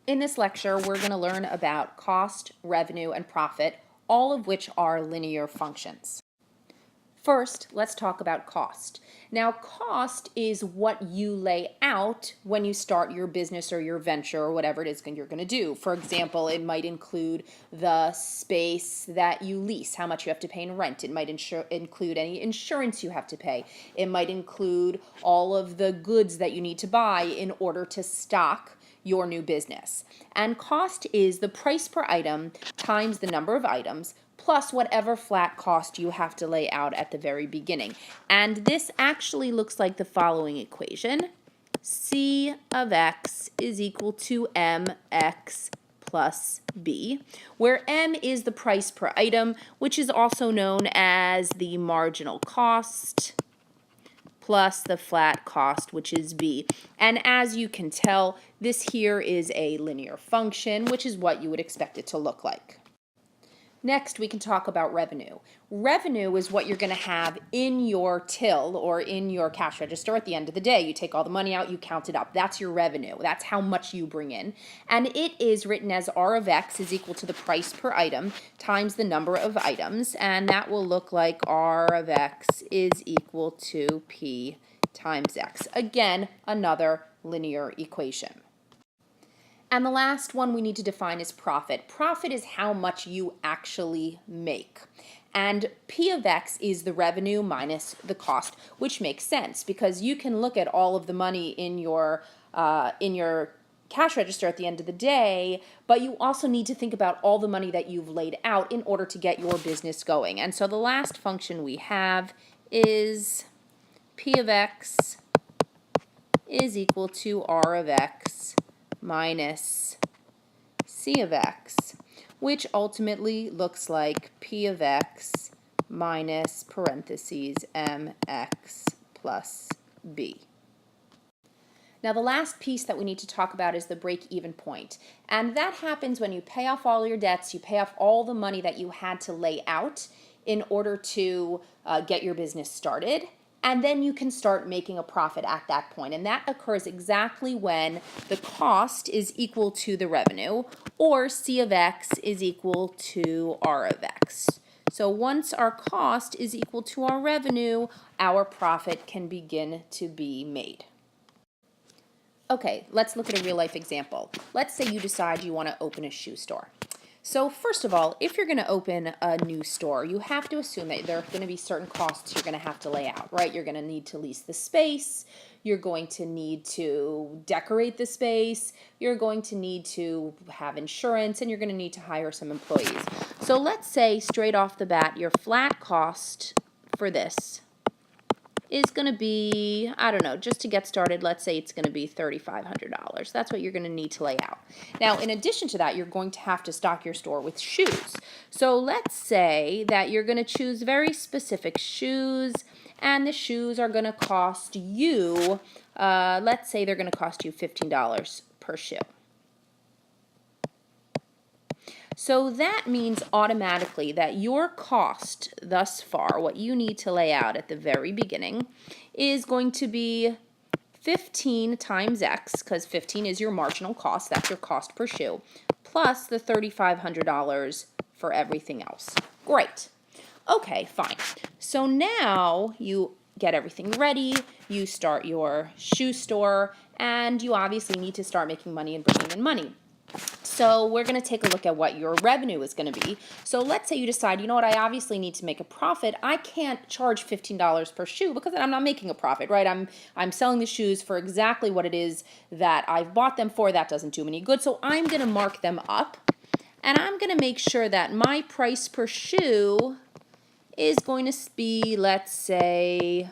In this lecture, we're going to learn about cost, revenue, and profit, all of which are linear functions. First, let's talk about cost. Now, cost is what you lay out when you start your business or your venture or whatever it is you're going to do. For example, it might include the space that you lease, how much you have to pay in rent. It might include any insurance you have to pay. It might include all of the goods that you need to buy in order to stock your new business. And cost is the price per item times the number of items plus whatever flat cost you have to lay out at the very beginning. And this actually looks like the following equation. C of x is equal to mx plus b, where m is the price per item, which is also known as the marginal cost, plus the flat cost, which is b. And as you can tell, this here is a linear function, which is what you would expect it to look like. Next, we can talk about revenue. Revenue is what you're going to have in your till or in your cash register at the end of the day. You take all the money out, you count it up. That's your revenue. That's how much you bring in. And it is written as R of x is equal to the price per item times the number of items. And that will look like R of x is equal to P times x. Again, another linear equation. And the last one we need to define is profit. Profit is how much you actually make. And P of x is the revenue minus the cost, which makes sense because you can look at all of the money in your cash register at the end of the day, but you also need to think about all the money that you've laid out in order to get your business going. And so the last function we have is P of x is equal to R of x minus C of x, which ultimately looks like P of x minus parentheses mx plus b. Now the last piece that we need to talk about is the break-even point. And that happens when you pay off all your debts, you pay off all the money that you had to lay out in order to get your business started. And then you can start making a profit at that point. And that occurs exactly when the cost is equal to the revenue, or C of x is equal to R of x. So once our cost is equal to our revenue, our profit can begin to be made. Okay, let's look at a real-life example. Let's say you decide you want to open a shoe store. So first of all, if you're going to open a new store, you have to assume that there are going to be certain costs you're going to have to lay out, right? You're going to need to lease the space, you're going to need to decorate the space, you're going to need to have insurance, and you're going to need to hire some employees. So let's say straight off the bat, your flat cost for this is going to be, I don't know, just to get started, let's say it's going to be $3,500. That's what you're going to need to lay out. Now, in addition to that, you're going to have to stock your store with shoes. So let's say that you're going to choose very specific shoes, and the shoes are going to cost you, let's say they're going to cost you $15 per shoe. So that means automatically that your cost thus far, what you need to lay out at the very beginning, is going to be 15 times x, because 15 is your marginal cost, that's your cost per shoe, plus the $3,500 for everything else. Great. Okay, fine. So now you get everything ready, you start your shoe store, and you obviously need to start making money and bringing in money. So we're going to take a look at what your revenue is going to be. So let's say you decide, you know what, I obviously need to make a profit. I can't charge $15 per shoe because I'm not making a profit, right? I'm selling the shoes for exactly what it is that I've bought them for. That doesn't do me any good. So I'm going to mark them up, and I'm going to make sure that my price per shoe is going to be, let's say,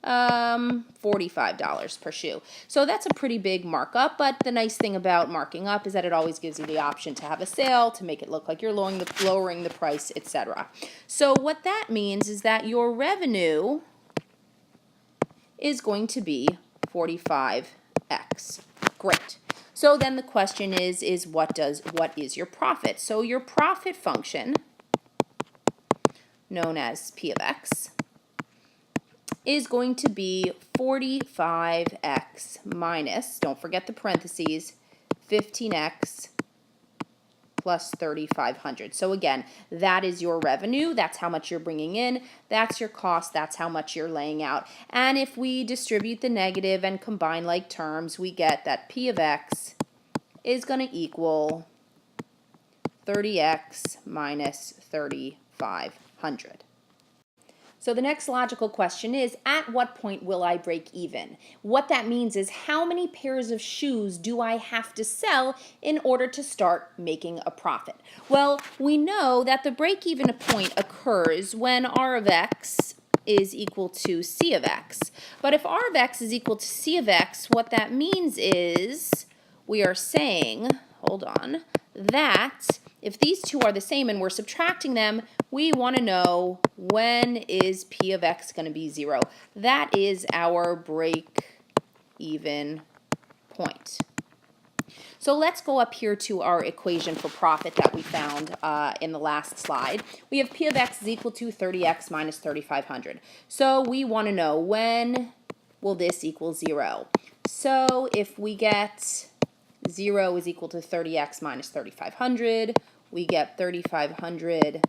$45 per shoe. So that's a pretty big markup, but the nice thing about marking up is that it always gives you the option to have a sale, to make it look like you're lowering the price, etc. So what that means is that your revenue is going to be 45x. Great. So then the question is what is your profit? So your profit function, known as P of x, is going to be 45x minus, don't forget the parentheses, 15x plus 3,500. So again, that is your revenue. That's how much you're bringing in. That's your cost. That's how much you're laying out. And if we distribute the negative and combine like terms, we get that P of x is going to equal 30x minus 3,500. So the next logical question is, at what point will I break even? What that means is, how many pairs of shoes do I have to sell in order to start making a profit? Well, we know that the break-even point occurs when R of x is equal to C of x. But if R of x is equal to C of x, what that means is we are saying, hold on, that if these two are the same and we're subtracting them, we want to know, when is P of x going to be 0? That is our break-even point. So let's go up here to our equation for profit that we found in the last slide. We have P of x is equal to 30x minus 3,500. So we want to know, when will this equal 0? So if we get 0 is equal to 30x minus 3,500, we get 3,500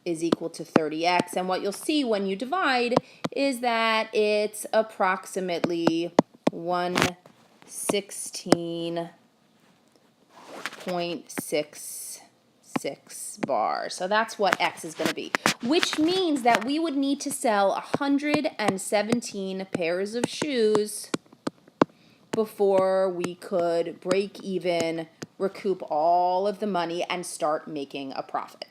is equal to 30x. And what you'll see when you divide is that it's approximately 116.66 bars. So that's what x is going to be, which means that we would need to sell 117 pairs of shoes before we could break even, recoup all of the money, and start making a profit.